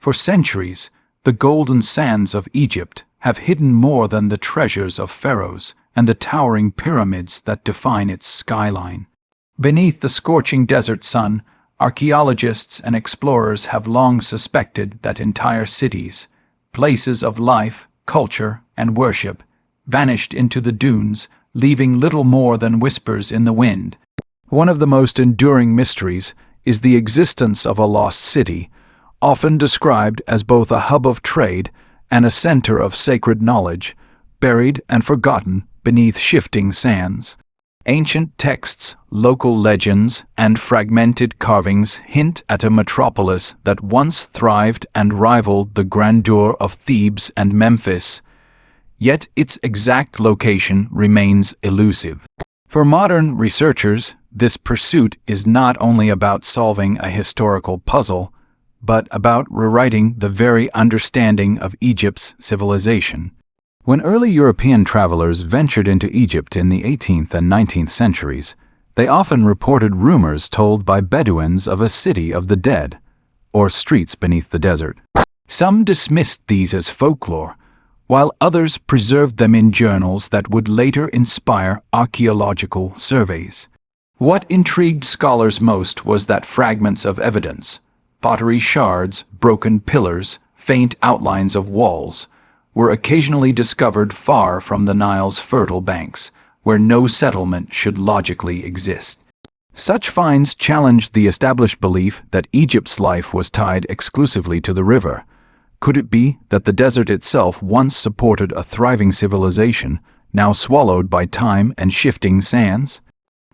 For centuries, the golden sands of Egypt have hidden more than the treasures of pharaohs and the towering pyramids that define its skyline. Beneath the scorching desert sun, archaeologists and explorers have long suspected that entire cities, places of life, culture, and worship, vanished into the dunes, leaving little more than whispers in the wind. One of the most enduring mysteries is the existence of a lost city, often described as both a hub of trade and a center of sacred knowledge, buried and forgotten beneath shifting sands. Ancient texts, local legends, and fragmented carvings hint at a metropolis that once thrived and rivaled the grandeur of Thebes and Memphis, yet its exact location remains elusive. For modern researchers, this pursuit is not only about solving a historical puzzle, but about rewriting the very understanding of Egypt's civilization. When early European travelers ventured into Egypt in the 18th and 19th centuries, they often reported rumors told by Bedouins of a city of the dead, or streets beneath the desert. Some dismissed these as folklore, while others preserved them in journals that would later inspire archaeological surveys. What intrigued scholars most was that fragments of evidence, pottery shards, broken pillars, faint outlines of walls, were occasionally discovered far from the Nile's fertile banks, where no settlement should logically exist. Such finds challenged the established belief that Egypt's life was tied exclusively to the river. Could it be that the desert itself once supported a thriving civilization, now swallowed by time and shifting sands?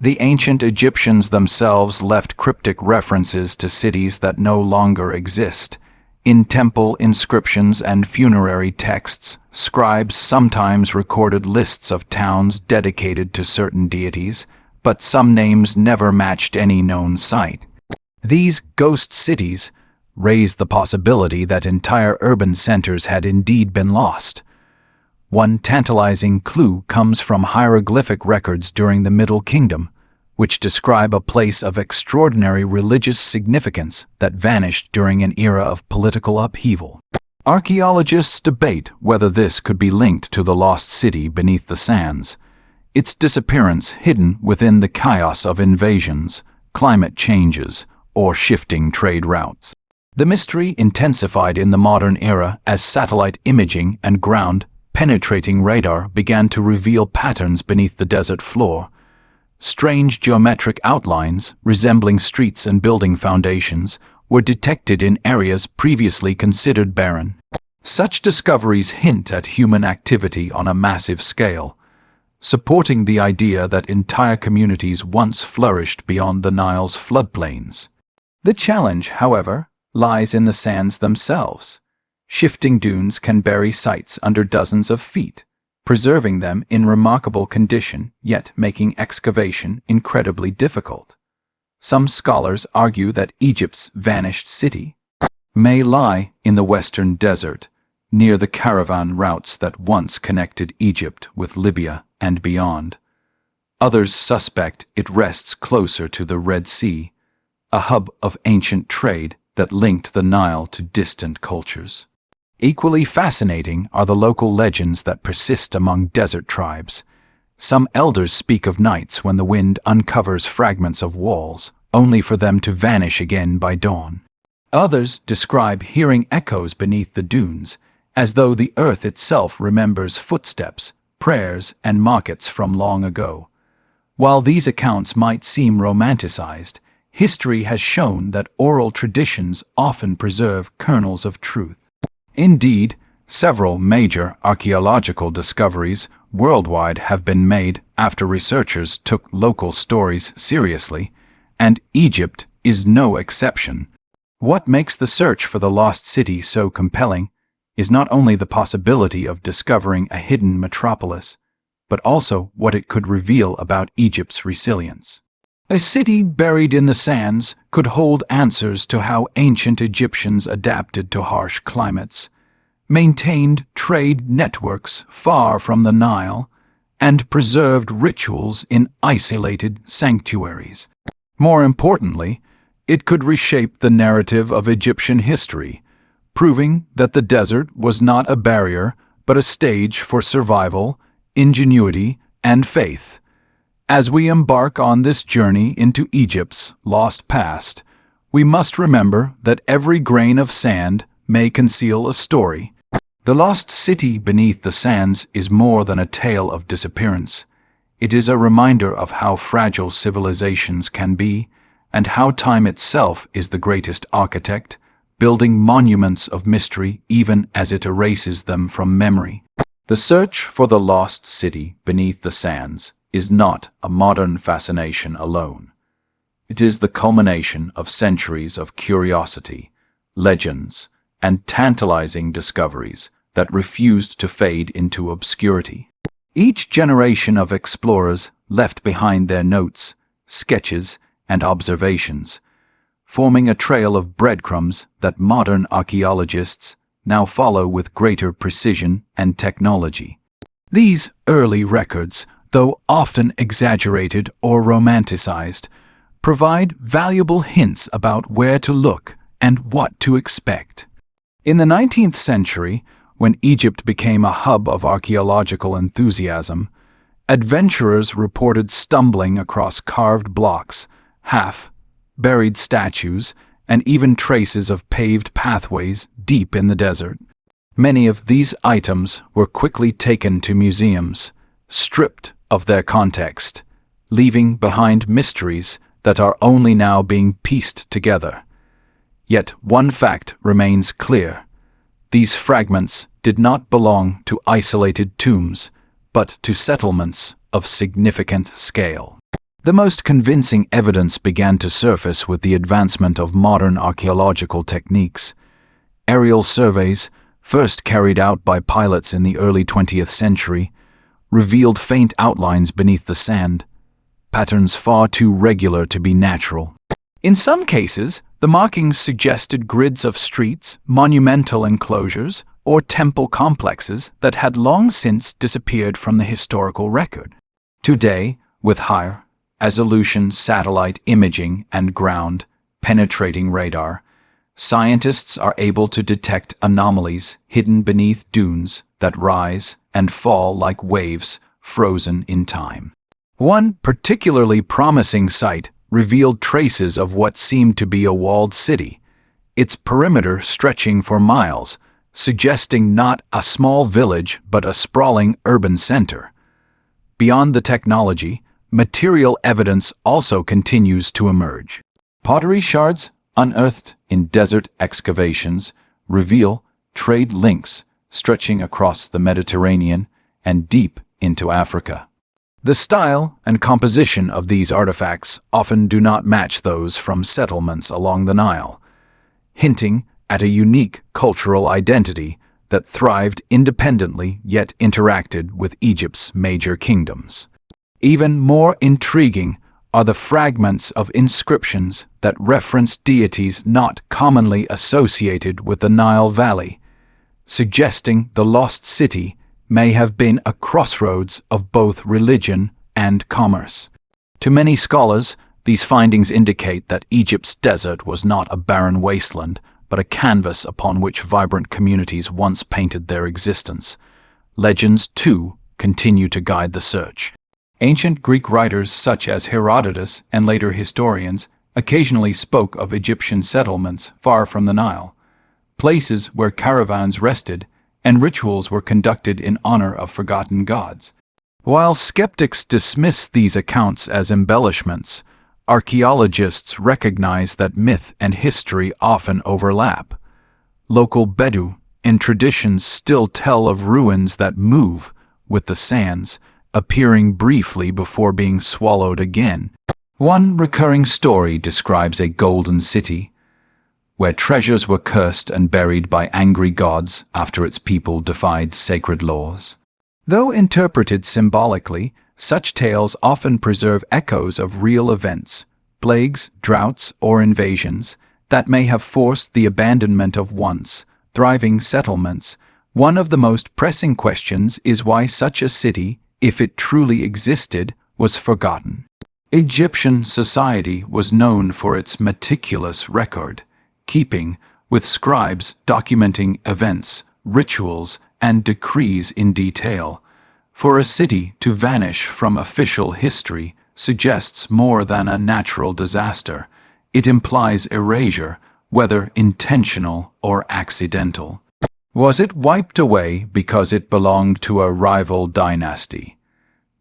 The ancient Egyptians themselves left cryptic references to cities that no longer exist. In temple inscriptions and funerary texts, scribes sometimes recorded lists of towns dedicated to certain deities, but some names never matched any known site. These ghost cities raised the possibility that entire urban centers had indeed been lost. One tantalizing clue comes from hieroglyphic records during the Middle Kingdom, which describe a place of extraordinary religious significance that vanished during an era of political upheaval. Archaeologists debate whether this could be linked to the lost city beneath the sands, its disappearance hidden within the chaos of invasions, climate changes, or shifting trade routes. The mystery intensified in the modern era as satellite imaging and ground-penetrating radar began to reveal patterns beneath the desert floor. Strange geometric outlines, resembling streets and building foundations, were detected in areas previously considered barren. Such discoveries hint at human activity on a massive scale, supporting the idea that entire communities once flourished beyond the Nile's floodplains. The challenge, however, lies in the sands themselves. Shifting dunes can bury sites under dozens of feet, preserving them in remarkable condition, yet making excavation incredibly difficult. Some scholars argue that Egypt's vanished city may lie in the western desert, near the caravan routes that once connected Egypt with Libya and beyond. Others suspect it rests closer to the Red Sea, a hub of ancient trade that linked the Nile to distant cultures. Equally fascinating are the local legends that persist among desert tribes. Some elders speak of nights when the wind uncovers fragments of walls, only for them to vanish again by dawn. Others describe hearing echoes beneath the dunes, as though the earth itself remembers footsteps, prayers, and markets from long ago. While these accounts might seem romanticized, history has shown that oral traditions often preserve kernels of truth. Indeed, several major archaeological discoveries worldwide have been made after researchers took local stories seriously, and Egypt is no exception. What makes the search for the lost city so compelling is not only the possibility of discovering a hidden metropolis, but also what it could reveal about Egypt's resilience. A city buried in the sands could hold answers to how ancient Egyptians adapted to harsh climates, maintained trade networks far from the Nile, and preserved rituals in isolated sanctuaries. More importantly, it could reshape the narrative of Egyptian history, proving that the desert was not a barrier but a stage for survival, ingenuity, and faith. As we embark on this journey into Egypt's lost past, we must remember that every grain of sand may conceal a story. The lost city beneath the sands is more than a tale of disappearance. It is a reminder of how fragile civilizations can be, and how time itself is the greatest architect, building monuments of mystery even as it erases them from memory. The search for the lost city beneath the sands is not a modern fascination alone. It is the culmination of centuries of curiosity, legends, and tantalizing discoveries that refused to fade into obscurity. Each generation of explorers left behind their notes, sketches, and observations, forming a trail of breadcrumbs that modern archaeologists now follow with greater precision and technology. These early records, though often exaggerated or romanticized, provide valuable hints about where to look and what to expect. In the 19th century, when Egypt became a hub of archaeological enthusiasm, adventurers reported stumbling across carved blocks, half-buried statues, and even traces of paved pathways deep in the desert. Many of these items were quickly taken to museums, stripped of their context, leaving behind mysteries that are only now being pieced together. Yet one fact remains clear. These fragments did not belong to isolated tombs, but to settlements of significant scale. The most convincing evidence began to surface with the advancement of modern archaeological techniques. Aerial surveys, first carried out by pilots in the early 20th century, revealed faint outlines beneath the sand, patterns far too regular to be natural. In some cases, the markings suggested grids of streets, monumental enclosures, or temple complexes that had long since disappeared from the historical record. Today, with higher resolution satellite imaging and ground-penetrating radar, scientists are able to detect anomalies hidden beneath dunes that rise and fall like waves frozen in time. One particularly promising site revealed traces of what seemed to be a walled city, its perimeter stretching for miles, suggesting not a small village but a sprawling urban center. Beyond the technology, material evidence also continues to emerge. Pottery shards unearthed in desert excavations reveal trade links stretching across the Mediterranean and deep into Africa. The style and composition of these artifacts often do not match those from settlements along the Nile, hinting at a unique cultural identity that thrived independently yet interacted with Egypt's major kingdoms. Even more intriguing are the fragments of inscriptions that reference deities not commonly associated with the Nile Valley, suggesting the lost city may have been a crossroads of both religion and commerce. To many scholars, these findings indicate that Egypt's desert was not a barren wasteland, but a canvas upon which vibrant communities once painted their existence. Legends, too, continue to guide the search. Ancient Greek writers such as Herodotus and later historians occasionally spoke of Egyptian settlements far from the Nile, places where caravans rested and rituals were conducted in honor of forgotten gods. While skeptics dismiss these accounts as embellishments, archaeologists recognize that myth and history often overlap. Local Bedou and traditions still tell of ruins that move with the sands, appearing briefly before being swallowed again. One recurring story describes a golden city, where treasures were cursed and buried by angry gods after its people defied sacred laws. Though interpreted symbolically, such tales often preserve echoes of real events, plagues, droughts, or invasions, that may have forced the abandonment of once thriving settlements. One of the most pressing questions is why such a city, if it truly existed, was forgotten. Egyptian society was known for its meticulous record keeping, with scribes documenting events, rituals, and decrees in detail. For a city to vanish from official history suggests more than a natural disaster. It implies erasure, whether intentional or accidental. Was it wiped away because it belonged to a rival dynasty?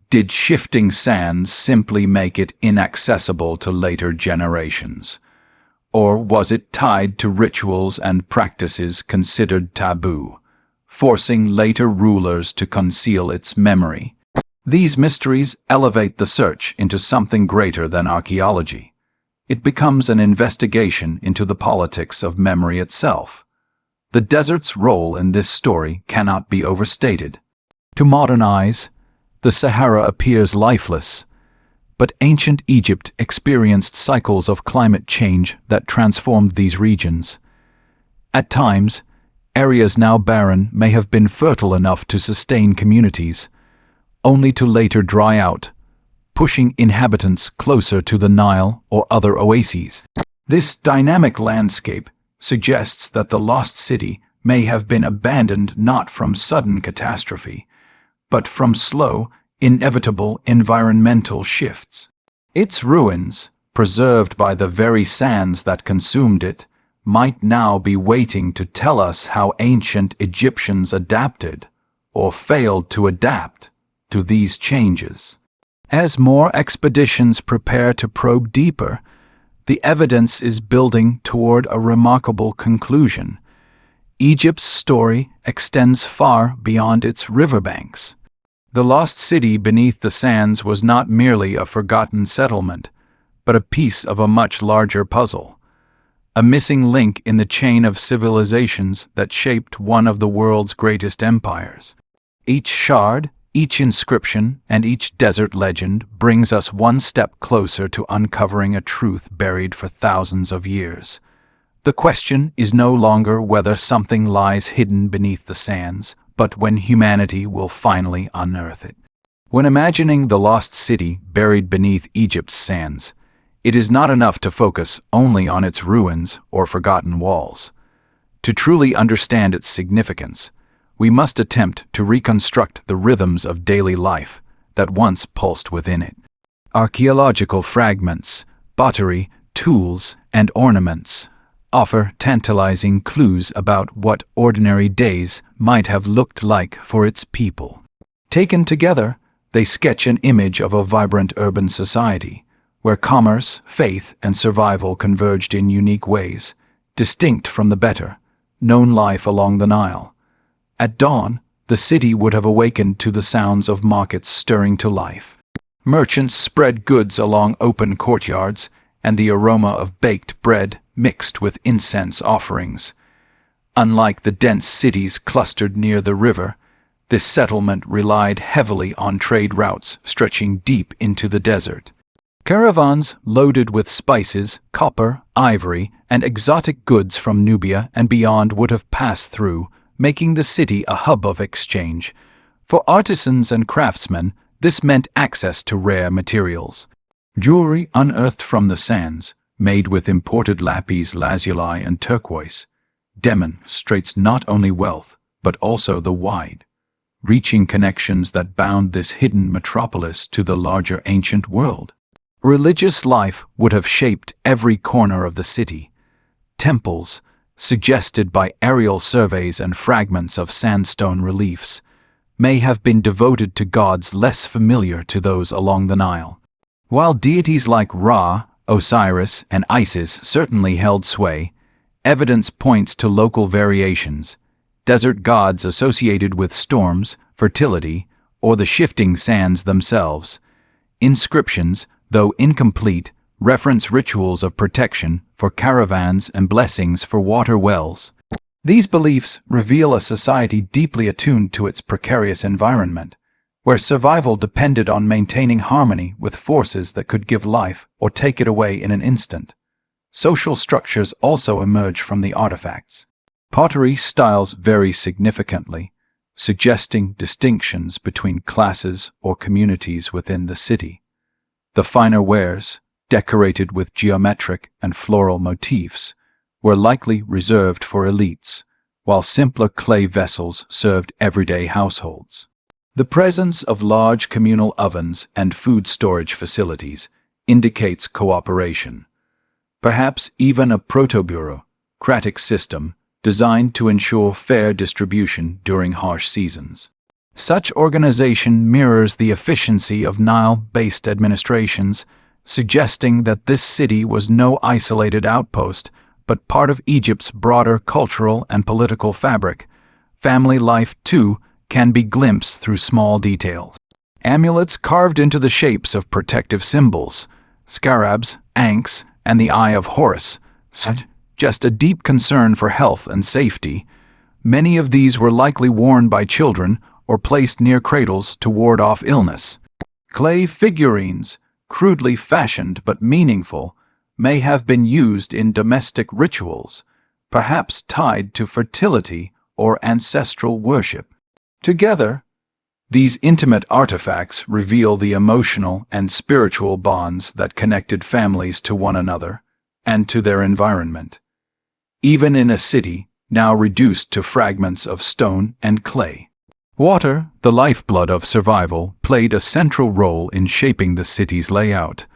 Did shifting sands simply make it inaccessible to later generations? Or was it tied to rituals and practices considered taboo, forcing later rulers to conceal its memory? These mysteries elevate the search into something greater than archaeology. It becomes an investigation into the politics of memory itself. The desert's role in this story cannot be overstated. To modern eyes, the Sahara appears lifeless, but ancient Egypt experienced cycles of climate change that transformed these regions. At times, areas now barren may have been fertile enough to sustain communities, only to later dry out, pushing inhabitants closer to the Nile or other oases. This dynamic landscape suggests that the lost city may have been abandoned not from sudden catastrophe, but from slow, inevitable environmental shifts. Its ruins, preserved by the very sands that consumed it, might now be waiting to tell us how ancient Egyptians adapted, or failed to adapt, to these changes. As more expeditions prepare to probe deeper, the evidence is building toward a remarkable conclusion. Egypt's story extends far beyond its riverbanks. The lost city beneath the sands was not merely a forgotten settlement, but a piece of a much larger puzzle, a missing link in the chain of civilizations that shaped one of the world's greatest empires. Each shard, each inscription, and each desert legend brings us one step closer to uncovering a truth buried for thousands of years. The question is no longer whether something lies hidden beneath the sands, but when humanity will finally unearth it. When imagining the lost city buried beneath Egypt's sands, it is not enough to focus only on its ruins or forgotten walls. To truly understand its significance, we must attempt to reconstruct the rhythms of daily life that once pulsed within it. Archaeological fragments, pottery, tools, and ornaments offer tantalizing clues about what ordinary days might have looked like for its people. Taken together, they sketch an image of a vibrant urban society, where commerce, faith, and survival converged in unique ways, distinct from the better, known life along the Nile. At dawn, the city would have awakened to the sounds of markets stirring to life. Merchants spread goods along open courtyards, and the aroma of baked bread mixed with incense offerings. Unlike the dense cities clustered near the river, this settlement relied heavily on trade routes stretching deep into the desert. Caravans loaded with spices, copper, ivory, and exotic goods from Nubia and beyond would have passed through, making the city a hub of exchange. For artisans and craftsmen, this meant access to rare materials. Jewelry unearthed from the sands, made with imported lapis lazuli and turquoise, demonstrates not only wealth, but also the wide, reaching connections that bound this hidden metropolis to the larger ancient world. Religious life would have shaped every corner of the city. Temples, suggested by aerial surveys and fragments of sandstone reliefs, may have been devoted to gods less familiar to those along the Nile. While deities like Ra, Osiris, and Isis certainly held sway, evidence points to local variations, desert gods associated with storms, fertility, or the shifting sands themselves. Inscriptions, though incomplete, reference rituals of protection for caravans and blessings for water wells. These beliefs reveal a society deeply attuned to its precarious environment, where survival depended on maintaining harmony with forces that could give life or take it away in an instant. Social structures also emerge from the artifacts. Pottery styles vary significantly, suggesting distinctions between classes or communities within the city. The finer wares, decorated with geometric and floral motifs, were likely reserved for elites, while simpler clay vessels served everyday households. The presence of large communal ovens and food storage facilities indicates cooperation, perhaps even a proto-bureaucratic system designed to ensure fair distribution during harsh seasons. Such organization mirrors the efficiency of Nile-based administrations, suggesting that this city was no isolated outpost, but part of Egypt's broader cultural and political fabric. Family life, too, can be glimpsed through small details. Amulets carved into the shapes of protective symbols, scarabs, ankhs, and the Eye of Horus, suggest a deep concern for health and safety. Many of these were likely worn by children or placed near cradles to ward off illness. Clay figurines, crudely fashioned but meaningful, may have been used in domestic rituals, perhaps tied to fertility or ancestral worship. Together, these intimate artifacts reveal the emotional and spiritual bonds that connected families to one another and to their environment. Even in a city now reduced to fragments of stone and clay. Water, the lifeblood of survival, played a central role in shaping the city's layout.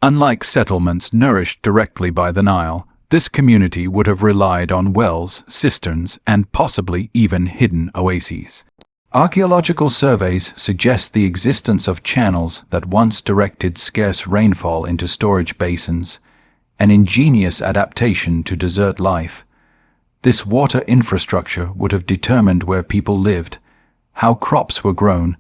Unlike settlements nourished directly by the Nile, this community would have relied on wells, cisterns, and possibly even hidden oases. Archaeological surveys suggest the existence of channels that once directed scarce rainfall into storage basins, an ingenious adaptation to desert life. This water infrastructure would have determined where people lived, how crops were grown,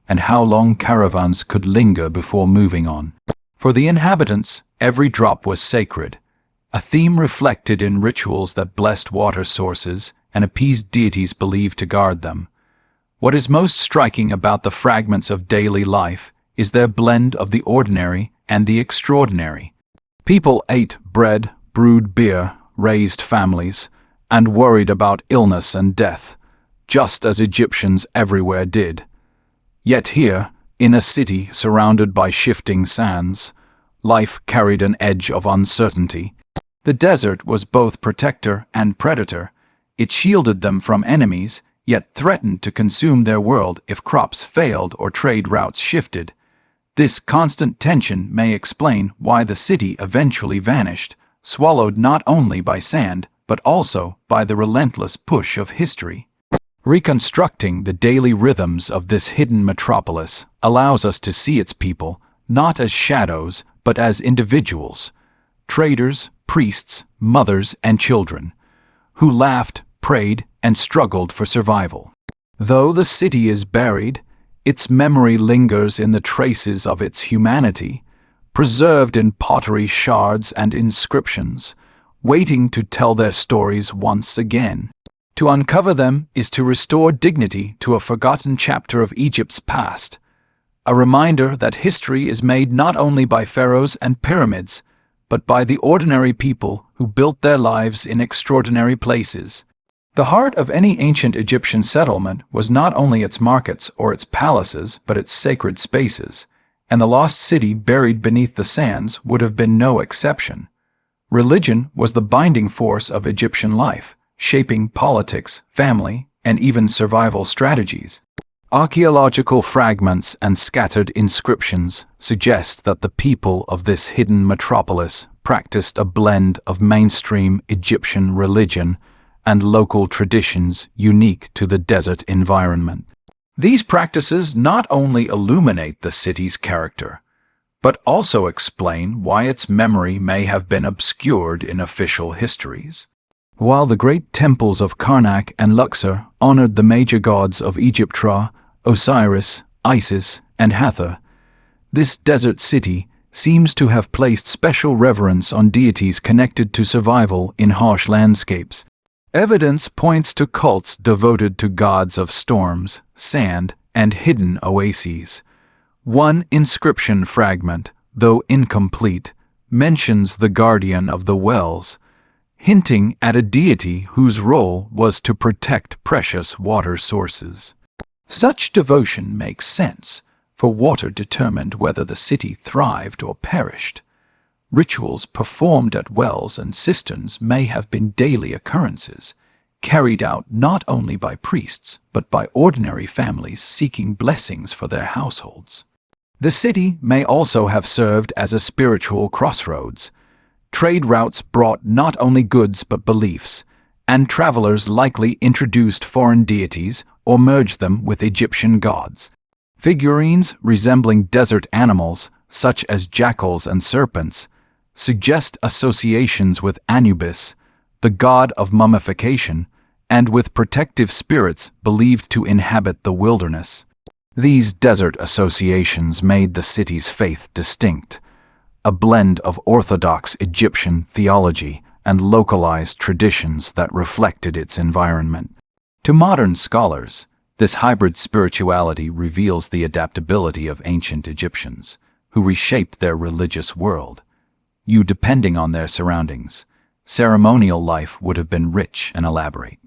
and how long caravans could linger before moving on. For the inhabitants, every drop was sacred, a theme reflected in rituals that blessed water sources and appeased deities believed to guard them. What is most striking about the fragments of daily life is their blend of the ordinary and the extraordinary. People ate bread, brewed beer, raised families, and worried about illness and death, just as Egyptians everywhere did. Yet here, in a city surrounded by shifting sands, life carried an edge of uncertainty. The desert was both protector and predator. It shielded them from enemies, yet threatened to consume their world if crops failed or trade routes shifted. This constant tension may explain why the city eventually vanished, swallowed not only by sand, but also by the relentless push of history. Reconstructing the daily rhythms of this hidden metropolis allows us to see its people not as shadows, but as individuals, traders, priests, mothers, and children, who laughed, prayed, and struggled for survival. Though the city is buried, its memory lingers in the traces of its humanity, preserved in pottery shards and inscriptions, waiting to tell their stories once again. To uncover them is to restore dignity to a forgotten chapter of Egypt's past, a reminder that history is made not only by pharaohs and pyramids, but by the ordinary people who built their lives in extraordinary places. The heart of any ancient Egyptian settlement was not only its markets or its palaces, but its sacred spaces, and the lost city buried beneath the sands would have been no exception. Religion was the binding force of Egyptian life, shaping politics, family, and even survival strategies. Archaeological fragments and scattered inscriptions suggest that the people of this hidden metropolis practiced a blend of mainstream Egyptian religion and local traditions unique to the desert environment. These practices not only illuminate the city's character, but also explain why its memory may have been obscured in official histories. While the great temples of Karnak and Luxor honored the major gods of Egypt, Ra, Osiris, Isis, and Hathor, this desert city seems to have placed special reverence on deities connected to survival in harsh landscapes. Evidence points to cults devoted to gods of storms, sand, and hidden oases. One inscription fragment, though incomplete, mentions the guardian of the wells, hinting at a deity whose role was to protect precious water sources. Such devotion makes sense, for water determined whether the city thrived or perished. Rituals performed at wells and cisterns may have been daily occurrences, carried out not only by priests but by ordinary families seeking blessings for their households. The city may also have served as a spiritual crossroads. Trade routes brought not only goods but beliefs, and travelers likely introduced foreign deities or merged them with Egyptian gods. Figurines resembling desert animals, such as jackals and serpents, suggest associations with Anubis, the god of mummification, and with protective spirits believed to inhabit the wilderness. These desert associations made the city's faith distinct, a blend of orthodox Egyptian theology and localized traditions that reflected its environment. To modern scholars, this hybrid spirituality reveals the adaptability of ancient Egyptians, who reshaped their religious world. Depending on their surroundings, ceremonial life would have been rich and elaborate.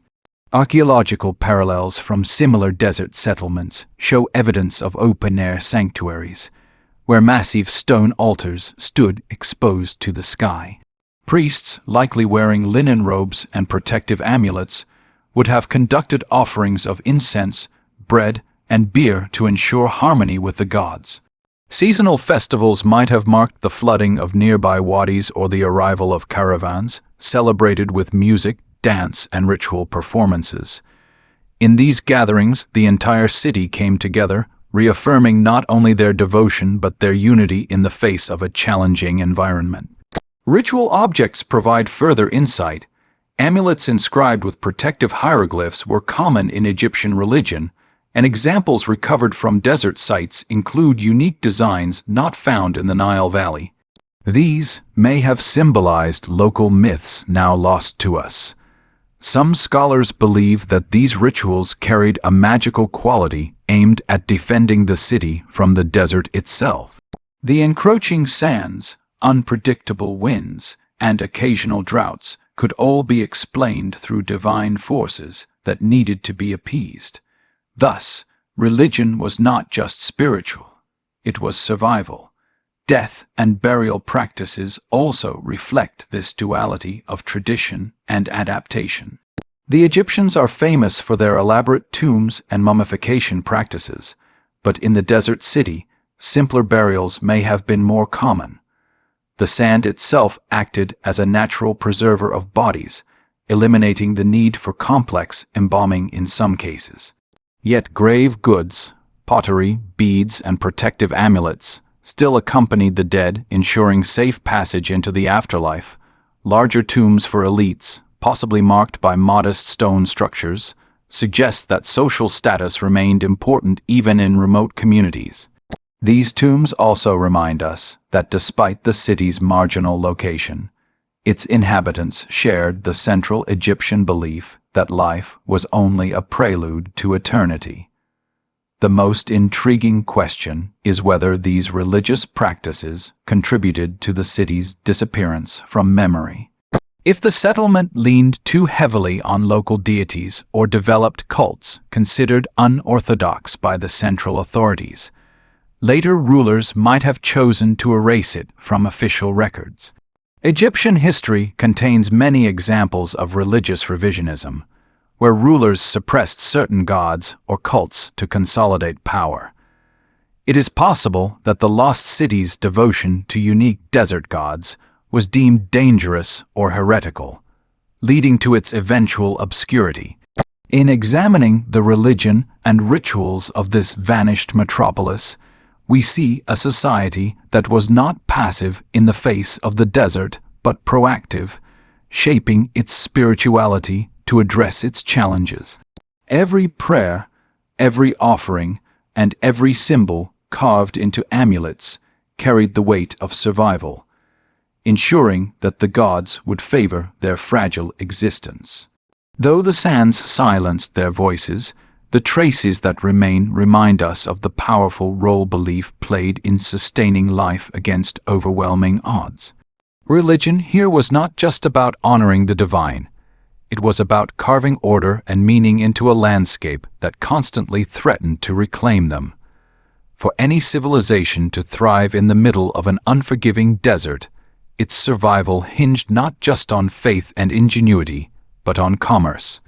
Archaeological parallels from similar desert settlements show evidence of open-air sanctuaries, where massive stone altars stood exposed to the sky. Priests, likely wearing linen robes and protective amulets, would have conducted offerings of incense, bread, and beer to ensure harmony with the gods. Seasonal festivals might have marked the flooding of nearby wadis or the arrival of caravans, celebrated with music, dance, and ritual performances. In these gatherings, the entire city came together, reaffirming not only their devotion but their unity in the face of a challenging environment. Ritual objects provide further insight. Amulets inscribed with protective hieroglyphs were common in Egyptian religion, and examples recovered from desert sites include unique designs not found in the Nile Valley. These may have symbolized local myths now lost to us. Some scholars believe that these rituals carried a magical quality aimed at defending the city from the desert itself. The encroaching sands, unpredictable winds, and occasional droughts could all be explained through divine forces that needed to be appeased. Thus, religion was not just spiritual, it was survival. Death and burial practices also reflect this duality of tradition and adaptation. The Egyptians are famous for their elaborate tombs and mummification practices, but in the desert city, simpler burials may have been more common. The sand itself acted as a natural preserver of bodies, eliminating the need for complex embalming in some cases. Yet grave goods, pottery, beads, and protective amulets still accompanied the dead, ensuring safe passage into the afterlife. Larger tombs for elites, possibly marked by modest stone structures, suggest that social status remained important even in remote communities. These tombs also remind us that despite the city's marginal location, its inhabitants shared the central Egyptian belief that life was only a prelude to eternity. The most intriguing question is whether these religious practices contributed to the city's disappearance from memory. If the settlement leaned too heavily on local deities or developed cults considered unorthodox by the central authorities, later rulers might have chosen to erase it from official records. Egyptian history contains many examples of religious revisionism, where rulers suppressed certain gods or cults to consolidate power. It is possible that the lost city's devotion to unique desert gods was deemed dangerous or heretical, leading to its eventual obscurity. In examining the religion and rituals of this vanished metropolis, we see a society that was not passive in the face of the desert but proactive, shaping its spirituality to address its challenges. Every prayer, every offering, and every symbol carved into amulets carried the weight of survival, ensuring that the gods would favor their fragile existence. Though the sands silenced their voices, the traces that remain remind us of the powerful role belief played in sustaining life against overwhelming odds. Religion here was not just about honoring the divine. It was about carving order and meaning into a landscape that constantly threatened to reclaim them. For any civilization to thrive in the middle of an unforgiving desert, its survival hinged not just on faith and ingenuity, but on commerce.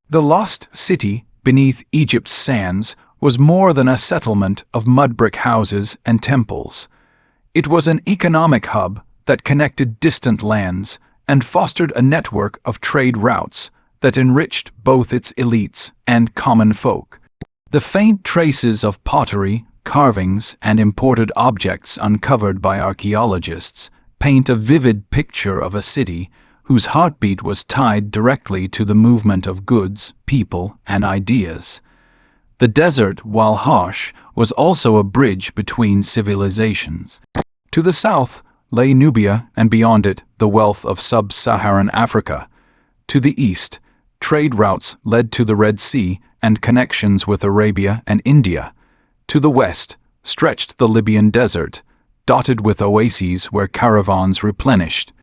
The lost city beneath Egypt's sands was more than a settlement of mud brick houses and temples. It was an economic hub that connected distant lands and fostered a network of trade routes that enriched both its elites and common folk. The faint traces of pottery, carvings, and imported objects uncovered by archaeologists paint a vivid picture of a city whose heartbeat was tied directly to the movement of goods, people, and ideas. The desert, while harsh, was also a bridge between civilizations. To the south lay Nubia, and beyond it, the wealth of sub-Saharan Africa. To the east, trade routes led to the Red Sea and connections with Arabia and India. To the west stretched the Libyan desert, dotted with oases where caravans replenished.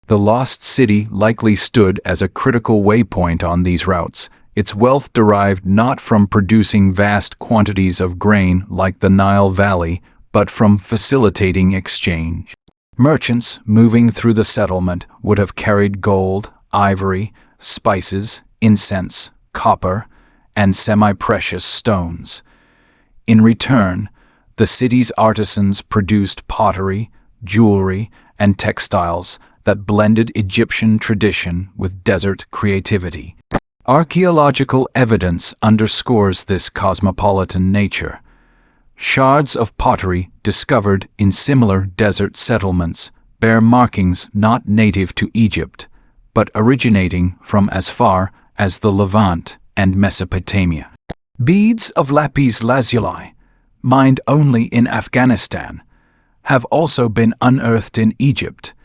The lost city likely stood as a critical waypoint on these routes, its wealth derived not from producing vast quantities of grain like the Nile Valley, but from facilitating exchange. Merchants moving through the settlement would have carried gold, ivory, spices, incense, copper, and semi-precious stones. In return, the city's artisans produced pottery, jewelry, and textiles that blended Egyptian tradition with desert creativity. Archaeological evidence underscores this cosmopolitan nature. Shards of pottery discovered in similar desert settlements bear markings not native to Egypt, but originating from as far as the Levant and Mesopotamia. Beads of lapis lazuli, mined only in Afghanistan, have also been unearthed in Egypt,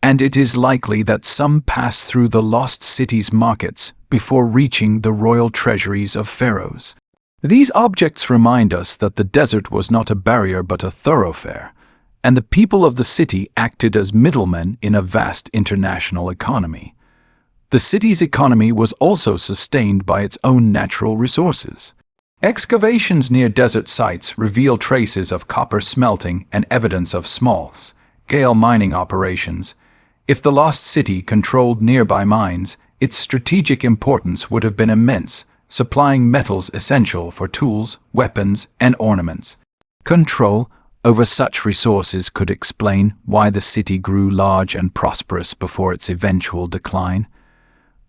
and it is likely that some passed through the lost city's markets before reaching the royal treasuries of pharaohs. These objects remind us that the desert was not a barrier but a thoroughfare, and the people of the city acted as middlemen in a vast international economy. The city's economy was also sustained by its own natural resources. Excavations near desert sites reveal traces of copper smelting and evidence of small-scale mining operations. If the lost city controlled nearby mines, its strategic importance would have been immense, supplying metals essential for tools, weapons, and ornaments. Control over such resources could explain why the city grew large and prosperous before its eventual decline.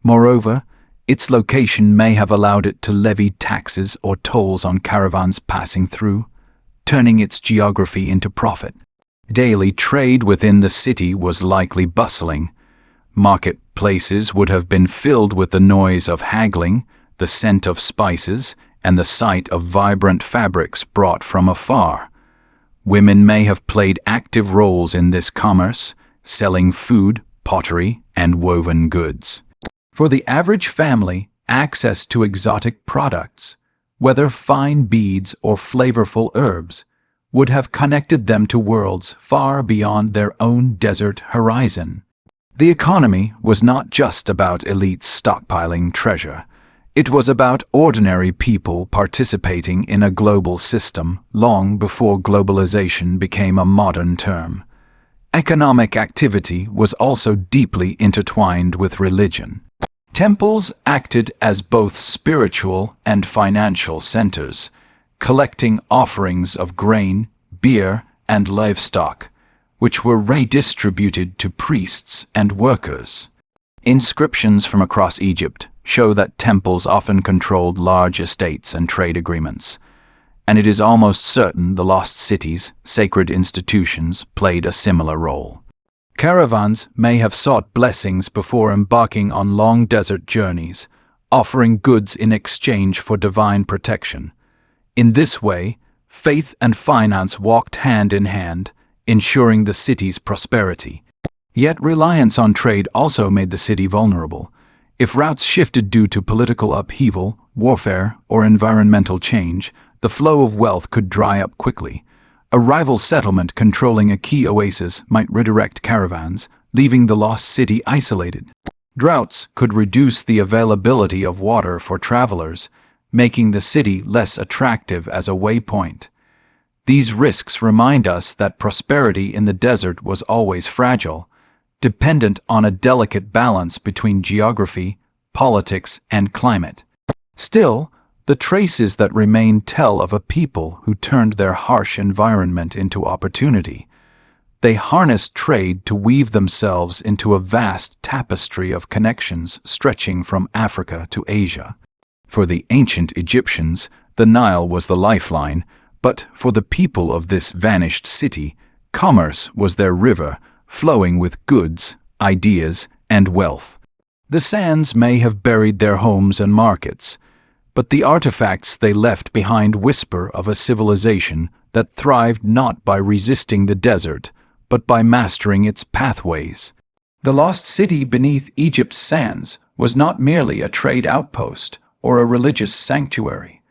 Moreover, its location may have allowed it to levy taxes or tolls on caravans passing through, turning its geography into profit. Daily trade within the city was likely bustling. Marketplaces would have been filled with the noise of haggling, the scent of spices, and the sight of vibrant fabrics brought from afar. Women may have played active roles in this commerce, selling food, pottery, and woven goods. For the average family, access to exotic products, whether fine beads or flavorful herbs, would have connected them to worlds far beyond their own desert horizon. The economy was not just about elites stockpiling treasure. It was about ordinary people participating in a global system long before globalization became a modern term. Economic activity was also deeply intertwined with religion. Temples acted as both spiritual and financial centers, collecting offerings of grain, beer, and livestock, which were redistributed to priests and workers. Inscriptions from across Egypt show that temples often controlled large estates and trade agreements, and it is almost certain the lost cities, sacred institutions, played a similar role. Caravans may have sought blessings before embarking on long desert journeys, offering goods in exchange for divine protection. In this way, faith and finance walked hand in hand, ensuring the city's prosperity. Yet reliance on trade also made the city vulnerable. If routes shifted due to political upheaval, warfare, or environmental change, the flow of wealth could dry up quickly. A rival settlement controlling a key oasis might redirect caravans, leaving the lost city isolated. Droughts could reduce the availability of water for travelers, making the city less attractive as a waypoint. These risks remind us that prosperity in the desert was always fragile, dependent on a delicate balance between geography, politics, and climate. Still, the traces that remain tell of a people who turned their harsh environment into opportunity. They harnessed trade to weave themselves into a vast tapestry of connections stretching from Africa to Asia. For the ancient Egyptians, the Nile was the lifeline, but for the people of this vanished city, commerce was their river, flowing with goods, ideas, and wealth. The sands may have buried their homes and markets, but the artifacts they left behind whisper of a civilization that thrived not by resisting the desert, but by mastering its pathways. The lost city beneath Egypt's sands was not merely a trade outpost or a religious sanctuary.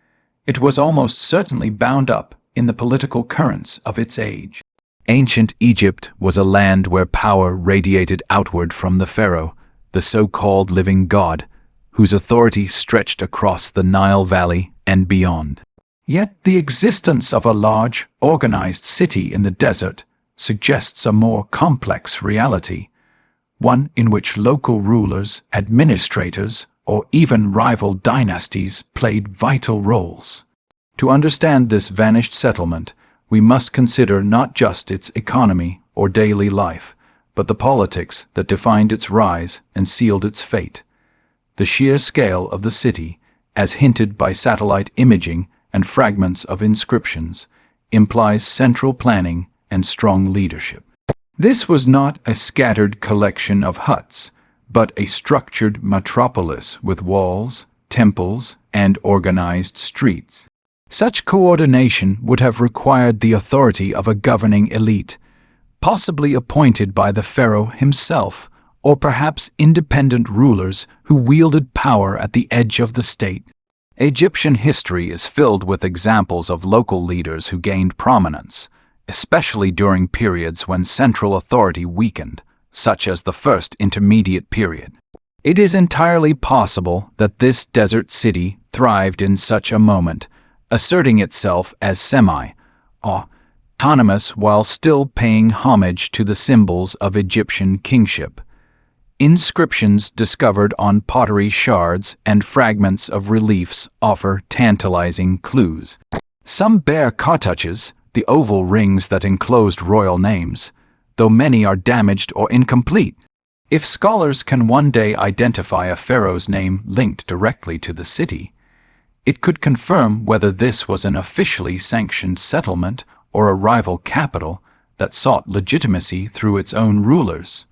It was almost certainly bound up in the political currents of its age. Ancient Egypt was a land where power radiated outward from the pharaoh, the so-called living god, whose authority stretched across the Nile Valley and beyond. Yet the existence of a large, organized city in the desert suggests a more complex reality, one in which local rulers, administrators, or even rival dynasties played vital roles. To understand this vanished settlement, we must consider not just its economy or daily life, but the politics that defined its rise and sealed its fate. The sheer scale of the city, as hinted by satellite imaging and fragments of inscriptions, implies central planning and strong leadership. This was not a scattered collection of huts, but a structured metropolis with walls, temples, and organized streets. Such coordination would have required the authority of a governing elite, possibly appointed by the pharaoh himself, or perhaps independent rulers who wielded power at the edge of the state. Egyptian history is filled with examples of local leaders who gained prominence, especially during periods when central authority weakened, such as the First Intermediate Period. It is entirely possible that this desert city thrived in such a moment, asserting itself as semi-autonomous while still paying homage to the symbols of Egyptian kingship. Inscriptions discovered on pottery shards and fragments of reliefs offer tantalizing clues. Some bear cartouches, the oval rings that enclosed royal names, though many are damaged or incomplete. If scholars can one day identify a pharaoh's name linked directly to the city, it could confirm whether this was an officially sanctioned settlement or a rival capital that sought legitimacy through its own rulers.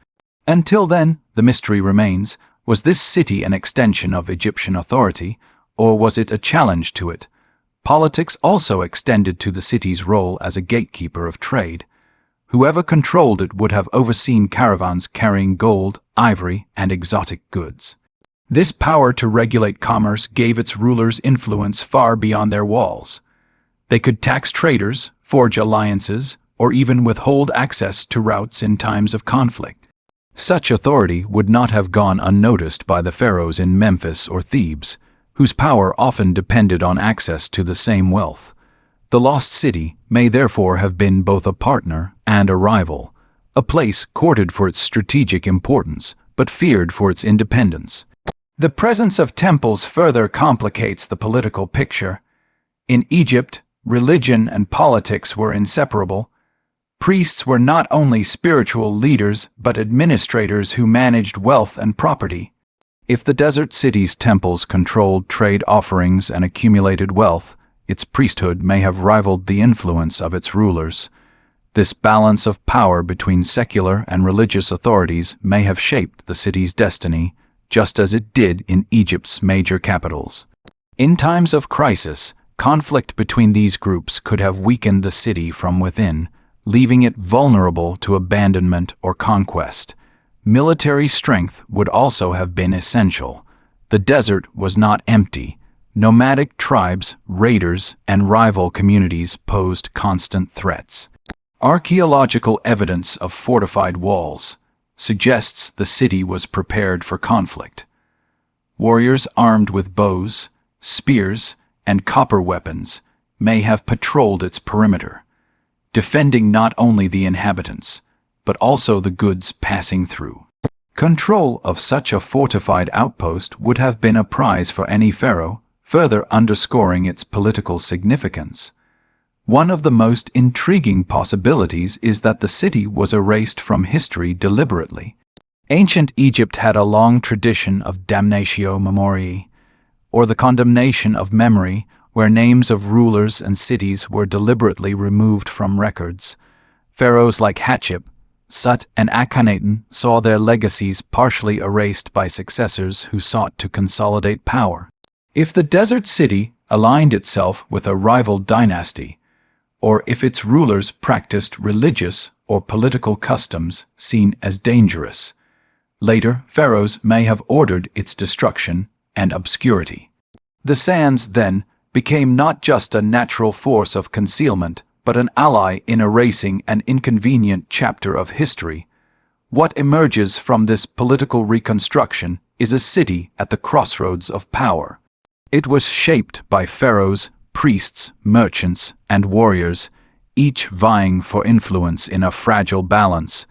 Until then, the mystery remains: was this city an extension of Egyptian authority, or was it a challenge to it? Politics also extended to the city's role as a gatekeeper of trade. Whoever controlled it would have overseen caravans carrying gold, ivory, and exotic goods. This power to regulate commerce gave its rulers influence far beyond their walls. They could tax traders, forge alliances, or even withhold access to routes in times of conflict. Such authority would not have gone unnoticed by the pharaohs in Memphis or Thebes, whose power often depended on access to the same wealth. The lost city may therefore have been both a partner and a rival, a place courted for its strategic importance, but feared for its independence. The presence of temples further complicates the political picture. In Egypt, religion and politics were inseparable. Priests were not only spiritual leaders but administrators who managed wealth and property. If the desert city's temples controlled trade offerings and accumulated wealth, its priesthood may have rivaled the influence of its rulers. This balance of power between secular and religious authorities may have shaped the city's destiny, just as it did in Egypt's major capitals. In times of crisis, conflict between these groups could have weakened the city from within, leaving it vulnerable to abandonment or conquest. Military strength would also have been essential. The desert was not empty. Nomadic tribes, raiders, and rival communities posed constant threats. Archaeological evidence of fortified walls suggests the city was prepared for conflict. Warriors armed with bows, spears, and copper weapons may have patrolled its perimeter, defending not only the inhabitants, but also the goods passing through. Control of such a fortified outpost would have been a prize for any pharaoh, further underscoring its political significance. One of the most intriguing possibilities is that the city was erased from history deliberately. Ancient Egypt had a long tradition of damnatio memoriae, or the condemnation of memory, where names of rulers and cities were deliberately removed from records. Pharaohs like Hatshep, Sut, and Akhenaten saw their legacies partially erased by successors who sought to consolidate power. If the desert city aligned itself with a rival dynasty, or if its rulers practiced religious or political customs seen as dangerous, later pharaohs may have ordered its destruction and obscurity. The sands, then, became not just a natural force of concealment, but an ally in erasing an inconvenient chapter of history. What emerges from this political reconstruction is a city at the crossroads of power. It was shaped by pharaohs, priests, merchants, and warriors, each vying for influence in a fragile balance.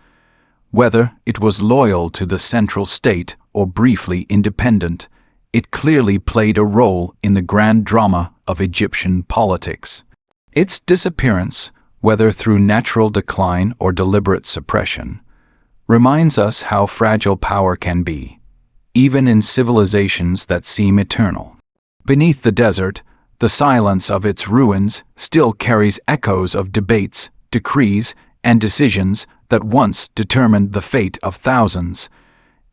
Whether it was loyal to the central state or briefly independent, it clearly played a role in the grand drama of Egyptian politics. Its disappearance, whether through natural decline or deliberate suppression, reminds us how fragile power can be, even in civilizations that seem eternal. Beneath the desert, the silence of its ruins still carries echoes of debates, decrees, and decisions that once determined the fate of thousands.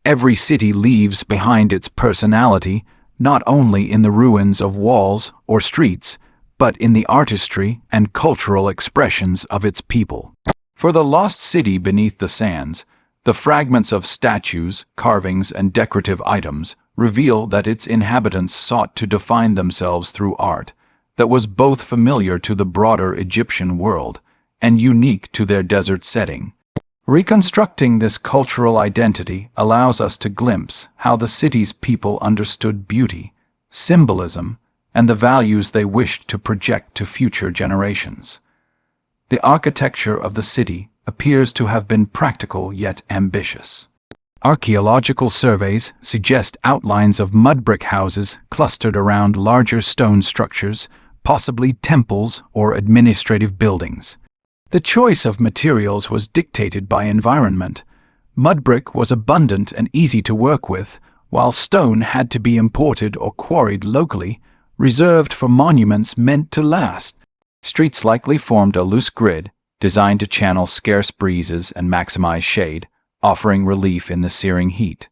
Every city leaves behind its personality, not only in the ruins of walls or streets, but in the artistry and cultural expressions of its people. For the lost city beneath the sands, the fragments of statues, carvings, and decorative items reveal that its inhabitants sought to define themselves through art that was both familiar to the broader Egyptian world and unique to their desert setting. Reconstructing this cultural identity allows us to glimpse how the city's people understood beauty, symbolism, and the values they wished to project to future generations. The architecture of the city appears to have been practical yet ambitious. Archaeological surveys suggest outlines of mud brick houses clustered around larger stone structures, possibly temples or administrative buildings. The choice of materials was dictated by environment. Mud brick was abundant and easy to work with, while stone had to be imported or quarried locally, reserved for monuments meant to last. Streets likely formed a loose grid, designed to channel scarce breezes and maximize shade, offering relief in the searing heat.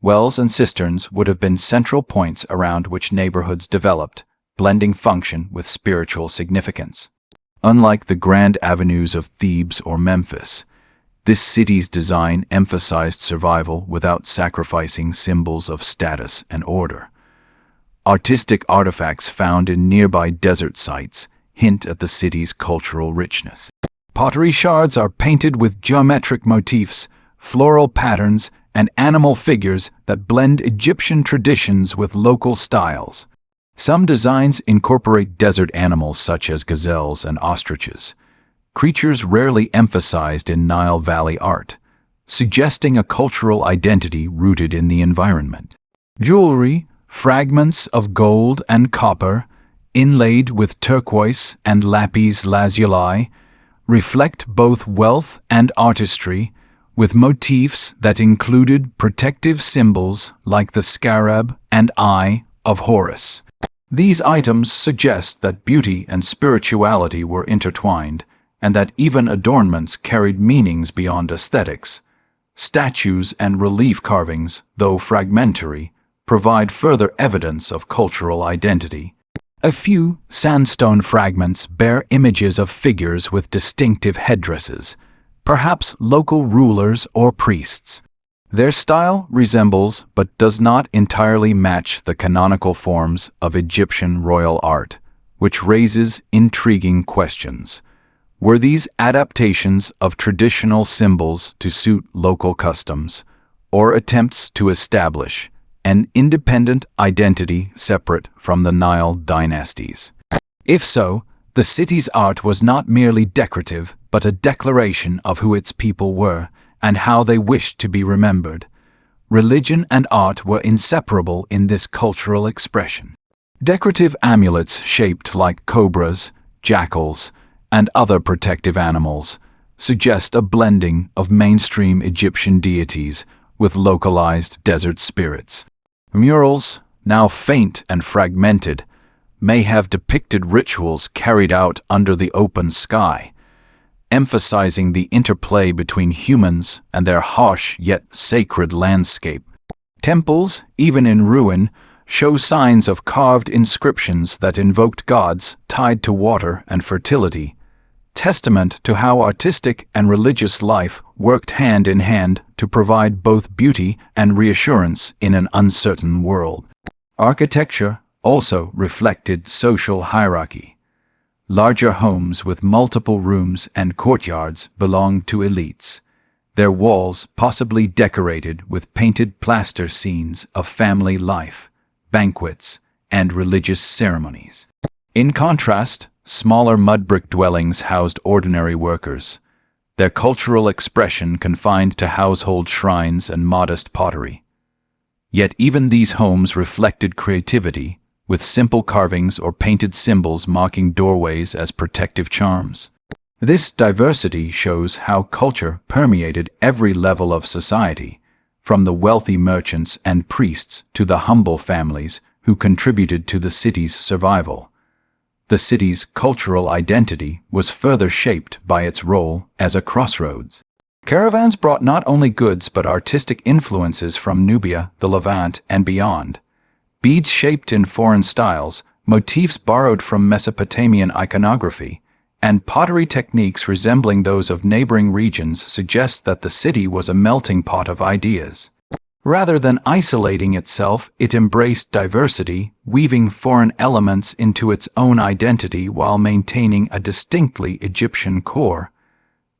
Wells and cisterns would have been central points around which neighborhoods developed, blending function with spiritual significance. Unlike the grand avenues of Thebes or Memphis, this city's design emphasized survival without sacrificing symbols of status and order. Artistic artifacts found in nearby desert sites hint at the city's cultural richness. Pottery shards are painted with geometric motifs, floral patterns, and animal figures that blend Egyptian traditions with local styles. Some designs incorporate desert animals such as gazelles and ostriches, creatures rarely emphasized in Nile Valley art, suggesting a cultural identity rooted in the environment. Jewelry, fragments of gold and copper, inlaid with turquoise and lapis lazuli, reflect both wealth and artistry, with motifs that included protective symbols like the scarab and eye of Horus. These items suggest that beauty and spirituality were intertwined, and that even adornments carried meanings beyond aesthetics. Statues and relief carvings, though fragmentary, provide further evidence of cultural identity. A few sandstone fragments bear images of figures with distinctive headdresses, perhaps local rulers or priests. Their style resembles but does not entirely match the canonical forms of Egyptian royal art, which raises intriguing questions. Were these adaptations of traditional symbols to suit local customs, or attempts to establish an independent identity separate from the Nile dynasties? If so, the city's art was not merely decorative, but a declaration of who its people were and how they wished to be remembered. Religion and art were inseparable in this cultural expression. Decorative amulets shaped like cobras, jackals, and other protective animals suggest a blending of mainstream Egyptian deities with localized desert spirits. Murals, now faint and fragmented, may have depicted rituals carried out under the open sky, emphasizing the interplay between humans and their harsh yet sacred landscape. Temples, even in ruin, show signs of carved inscriptions that invoked gods tied to water and fertility, testament to how artistic and religious life worked hand in hand to provide both beauty and reassurance in an uncertain world. Architecture also reflected social hierarchy. Larger homes with multiple rooms and courtyards belonged to elites, their walls possibly decorated with painted plaster scenes of family life, banquets, and religious ceremonies. In contrast, smaller mud brick dwellings housed ordinary workers, their cultural expression confined to household shrines and modest pottery. Yet even these homes reflected creativity, with simple carvings or painted symbols marking doorways as protective charms. This diversity shows how culture permeated every level of society, from the wealthy merchants and priests to the humble families who contributed to the city's survival. The city's cultural identity was further shaped by its role as a crossroads. Caravans brought not only goods but artistic influences from Nubia, the Levant, and beyond. Beads shaped in foreign styles, motifs borrowed from Mesopotamian iconography, and pottery techniques resembling those of neighboring regions suggest that the city was a melting pot of ideas. Rather than isolating itself, it embraced diversity, weaving foreign elements into its own identity while maintaining a distinctly Egyptian core.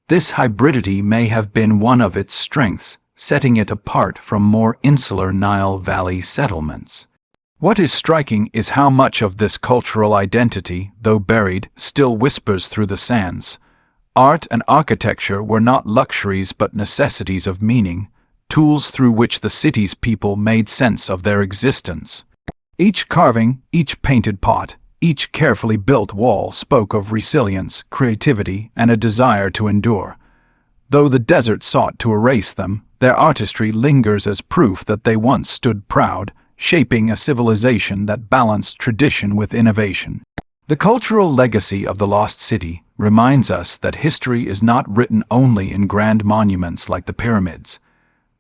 This hybridity may have been one of its strengths, setting it apart from more insular Nile Valley settlements. What is striking is how much of this cultural identity, though buried, still whispers through the sands. Art and architecture were not luxuries but necessities of meaning, tools through which the city's people made sense of their existence. Each carving, each painted pot, each carefully built wall spoke of resilience, creativity, and a desire to endure. Though the desert sought to erase them, their artistry lingers as proof that they once stood proud, shaping a civilization that balanced tradition with innovation. The cultural legacy of the lost city reminds us that history is not written only in grand monuments like the pyramids,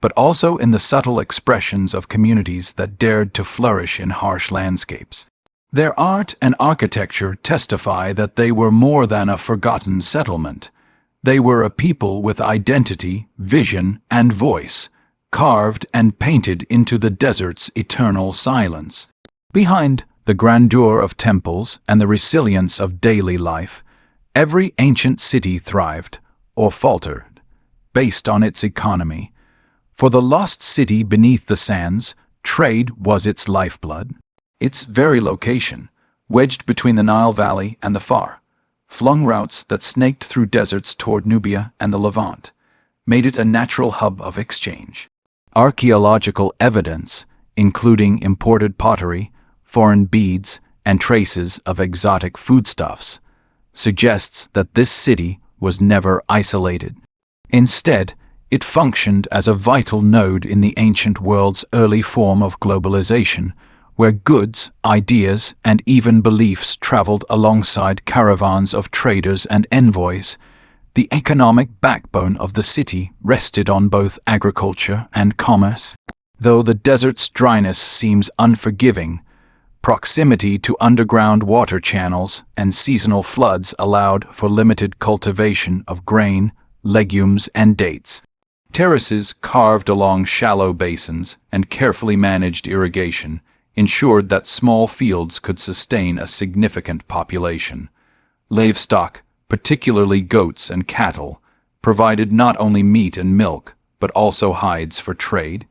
but also in the subtle expressions of communities that dared to flourish in harsh landscapes. Their art and architecture testify that they were more than a forgotten settlement. They were a people with identity, vision, and voice, carved and painted into the desert's eternal silence. Behind the grandeur of temples and the resilience of daily life, every ancient city thrived, or faltered, based on its economy. For the lost city beneath the sands, trade was its lifeblood. Its very location, wedged between the Nile Valley and the far-flung routes that snaked through deserts toward Nubia and the Levant, made it a natural hub of exchange. Archaeological evidence, including imported pottery, foreign beads, and traces of exotic foodstuffs, suggests that this city was never isolated. Instead, it functioned as a vital node in the ancient world's early form of globalization, where goods, ideas, and even beliefs traveled alongside caravans of traders and envoys. The economic backbone of the city rested on both agriculture and commerce. Though the desert's dryness seems unforgiving, proximity to underground water channels and seasonal floods allowed for limited cultivation of grain, legumes, and dates. Terraces carved along shallow basins and carefully managed irrigation ensured that small fields could sustain a significant population. Livestock, particularly goats and cattle, provided not only meat and milk, but also hides for trade.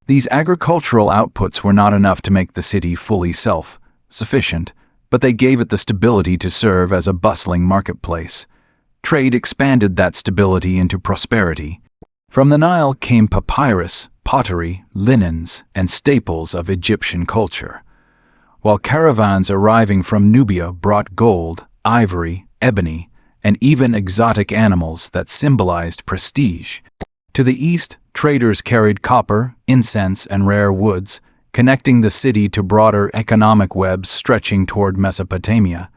These agricultural outputs were not enough to make the city fully self-sufficient, but they gave it the stability to serve as a bustling marketplace. trade expanded that stability into prosperity. From the Nile came papyrus, pottery, linens, and staples of Egyptian culture, while caravans arriving from Nubia brought gold, ivory, ebony, and even exotic animals that symbolized prestige. To the east, traders carried copper, incense, and rare woods, connecting the city to broader economic webs stretching toward Mesopotamia.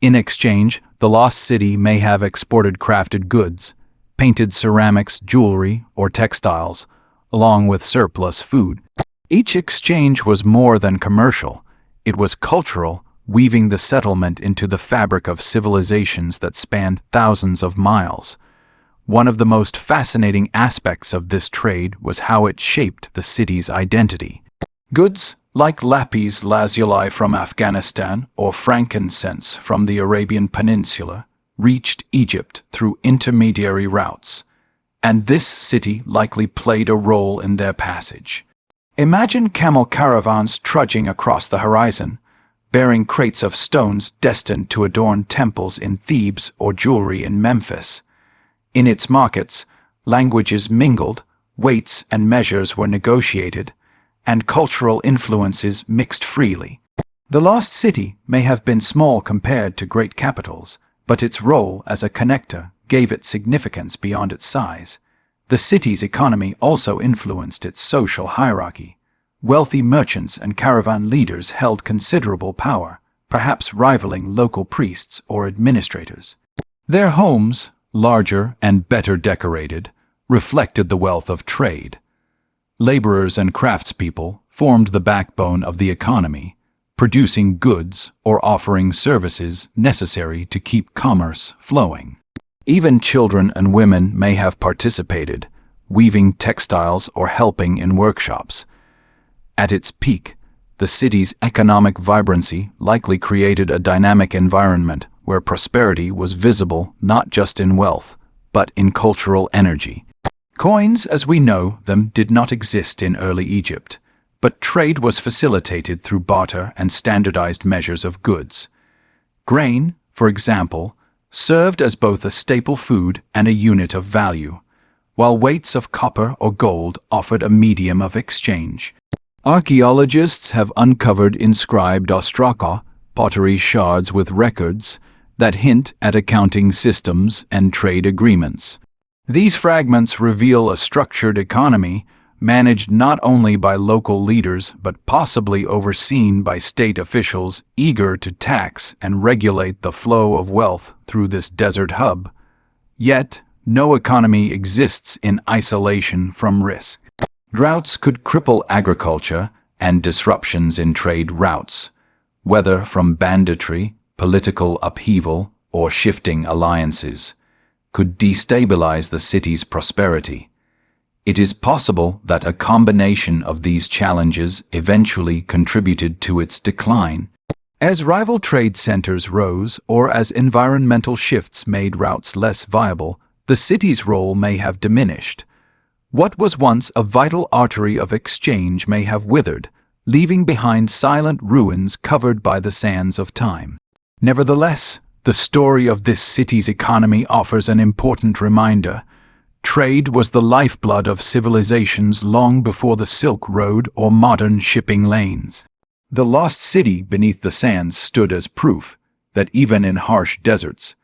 In exchange, the lost city may have exported crafted goods, painted ceramics, jewelry, or textiles, along with surplus food. Each exchange was more than commercial. It was cultural, weaving the settlement into the fabric of civilizations that spanned thousands of miles. One of the most fascinating aspects of this trade was how it shaped the city's identity. Goods like lapis lazuli from Afghanistan or frankincense from the Arabian Peninsula reached Egypt through intermediary routes, and this city likely played a role in their passage. Imagine camel caravans trudging across the horizon, bearing crates of stones destined to adorn temples in Thebes or jewelry in Memphis. In its markets, languages mingled, weights and measures were negotiated, and cultural influences mixed freely. The lost city may have been small compared to great capitals, but its role as a connector gave it significance beyond its size. The city's economy also influenced its social hierarchy. Wealthy merchants and caravan leaders held considerable power, perhaps rivaling local priests or administrators. Their homes, larger and better decorated, reflected the wealth of trade. Laborers and craftspeople formed the backbone of the economy, producing goods or offering services necessary to keep commerce flowing. Even children and women may have participated, weaving textiles or helping in workshops. At its peak, the city's economic vibrancy likely created a dynamic environment where prosperity was visible not just in wealth, but in cultural energy. Coins, as we know them, did not exist in early Egypt, but trade was facilitated through barter and standardized measures of goods. Grain, for example, served as both a staple food and a unit of value, while weights of copper or gold offered a medium of exchange. Archaeologists have uncovered inscribed ostraka, pottery shards with records, that hint at accounting systems and trade agreements. These fragments reveal a structured economy managed not only by local leaders but possibly overseen by state officials eager to tax and regulate the flow of wealth through this desert hub. Yet, no economy exists in isolation from risk. Droughts could cripple agriculture, and disruptions in trade routes, whether from banditry, political upheaval, or shifting alliances, could destabilize the city's prosperity. It is possible that a combination of these challenges eventually contributed to its decline. As rival trade centers rose or as environmental shifts made routes less viable, the city's role may have diminished. What was once a vital artery of exchange may have withered, leaving behind silent ruins covered by the sands of time. Nevertheless, the story of this city's economy offers an important reminder. Trade was the lifeblood of civilizations long before the Silk Road or modern shipping lanes. The lost city beneath the sands stood as proof that even in harsh deserts,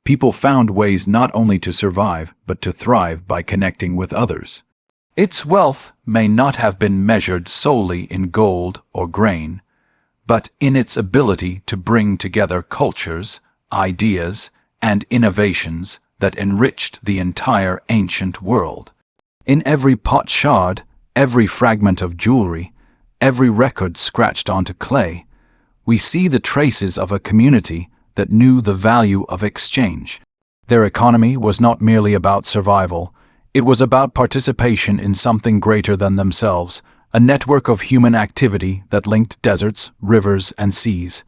people found ways not only to survive but to thrive by connecting with others. Its wealth may not have been measured solely in gold or grain, but in its ability to bring together cultures, ideas, and innovations that enriched the entire ancient world. In every pot shard, every fragment of jewelry, every record scratched onto clay, we see the traces of a community that knew the value of exchange. Their economy was not merely about survival, it was about participation in something greater than themselves, a network of human activity that linked deserts, rivers, and seas.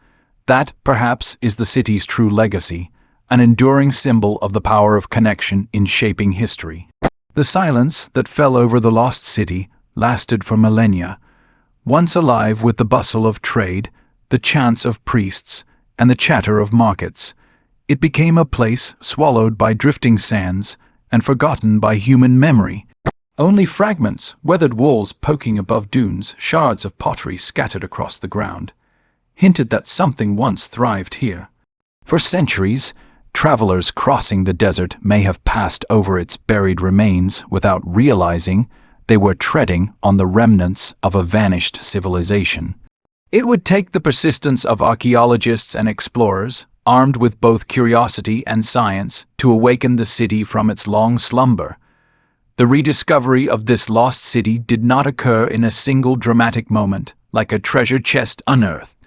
That, perhaps, is the city's true legacy, an enduring symbol of the power of connection in shaping history. The silence that fell over the lost city lasted for millennia, once alive with the bustle of trade, the chants of priests, and the chatter of markets. It became a place swallowed by drifting sands and forgotten by human memory. Only fragments, weathered walls poking above dunes, shards of pottery scattered across the ground, hinted that something once thrived here. For centuries, travelers crossing the desert may have passed over its buried remains without realizing they were treading on the remnants of a vanished civilization. It would take the persistence of archaeologists and explorers, armed with both curiosity and science, to awaken the city from its long slumber. The rediscovery of this lost city did not occur in a single dramatic moment, like a treasure chest unearthed.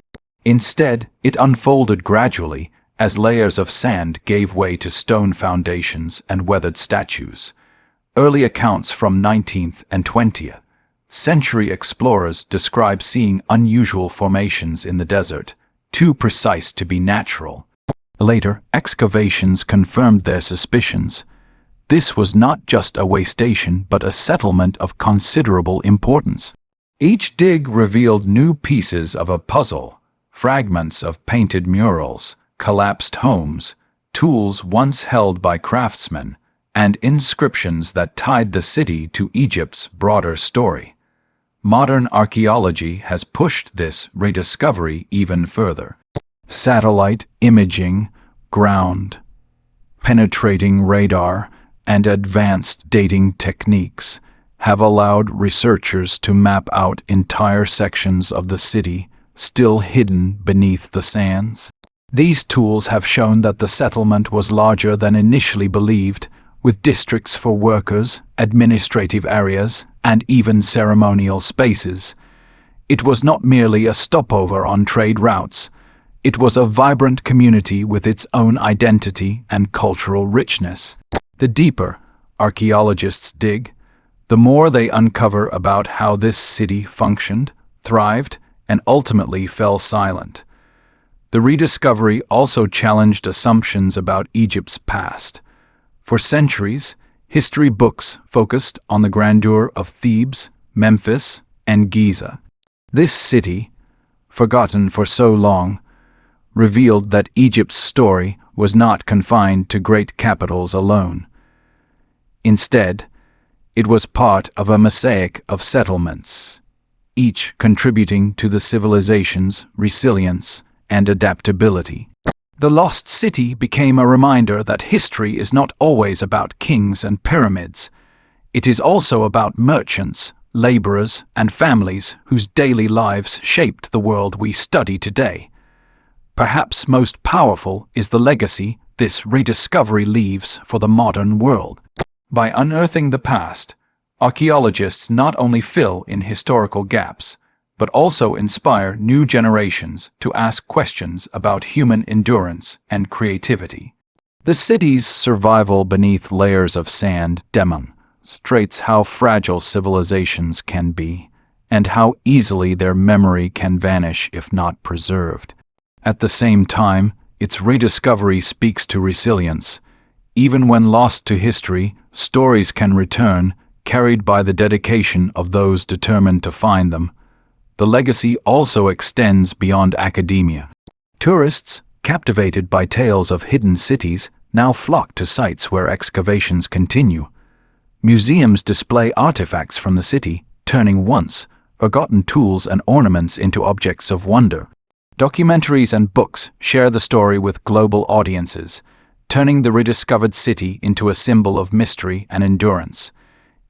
Instead, it unfolded gradually, as layers of sand gave way to stone foundations and weathered statues. Early accounts from 19th and 20th century explorers describe seeing unusual formations in the desert, too precise to be natural. Later, excavations confirmed their suspicions. This was not just a way station, but a settlement of considerable importance. Each dig revealed new pieces of a puzzle, fragments of painted murals, collapsed homes, tools once held by craftsmen, and inscriptions that tied the city to Egypt's broader story. Modern archaeology has pushed this rediscovery even further. Satellite imaging, ground-penetrating radar, and advanced dating techniques have allowed researchers to map out entire sections of the city still hidden beneath the sands. These tools have shown that the settlement was larger than initially believed, with districts for workers, administrative areas, and even ceremonial spaces. It was not merely a stopover on trade routes. It was a vibrant community with its own identity and cultural richness. The deeper archaeologists dig, the more they uncover about how this city functioned, thrived, and ultimately fell silent. The rediscovery also challenged assumptions about Egypt's past. For centuries, history books focused on the grandeur of Thebes, Memphis, and Giza. This city, forgotten for so long, revealed that Egypt's story was not confined to great capitals alone. Instead, it was part of a mosaic of settlements, each contributing to the civilization's resilience and adaptability. The lost city became a reminder that history is not always about kings and pyramids. It is also about merchants, laborers, and families whose daily lives shaped the world we study today. Perhaps most powerful is the legacy this rediscovery leaves for the modern world. By unearthing the past, archaeologists not only fill in historical gaps, but also inspire new generations to ask questions about human endurance and creativity. The city's survival beneath layers of sand demonstrates how fragile civilizations can be, and how easily their memory can vanish if not preserved. At the same time, its rediscovery speaks to resilience. Even when lost to history, stories can return, carried by the dedication of those determined to find them. The legacy also extends beyond academia. Tourists, captivated by tales of hidden cities, now flock to sites where excavations continue. Museums display artifacts from the city, turning once forgotten tools and ornaments into objects of wonder. Documentaries and books share the story with global audiences, turning the rediscovered city into a symbol of mystery and endurance.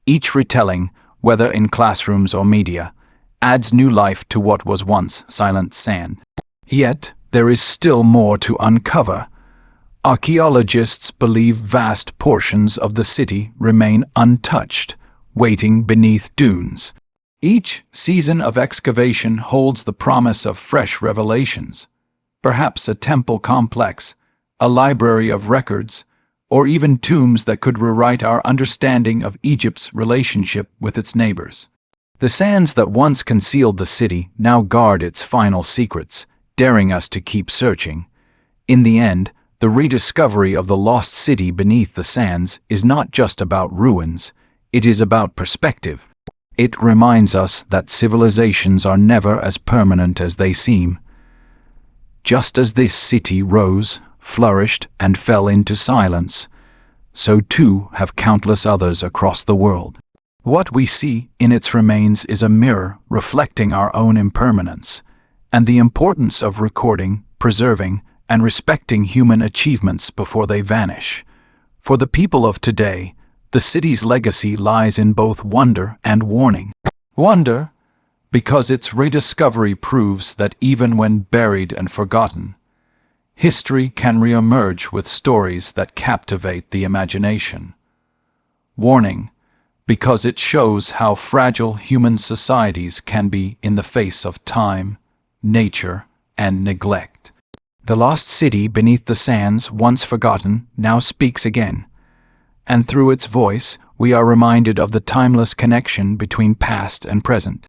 Each retelling, whether in classrooms or media, adds new life to what was once silent sand. Yet, there is still more to uncover. Archaeologists believe vast portions of the city remain untouched, waiting beneath dunes. Each season of excavation holds the promise of fresh revelations. Perhaps a temple complex, a library of records, or even tombs that could rewrite our understanding of Egypt's relationship with its neighbors. The sands that once concealed the city now guard its final secrets, daring us to keep searching. In the end, the rediscovery of the lost city beneath the sands is not just about ruins, it is about perspective. It reminds us that civilizations are never as permanent as they seem. Just as this city rose, flourished, and fell into silence, so too have countless others across the world. What we see in its remains is a mirror reflecting our own impermanence, and the importance of recording, preserving, and respecting human achievements before they vanish. For the people of today, the city's legacy lies in both wonder and warning. Wonder, because its rediscovery proves that even when buried and forgotten, history can re-emerge with stories that captivate the imagination. Warning, because it shows how fragile human societies can be in the face of time, nature, and neglect. The lost city beneath the sands, once forgotten, now speaks again, and through its voice we are reminded of the timeless connection between past and present.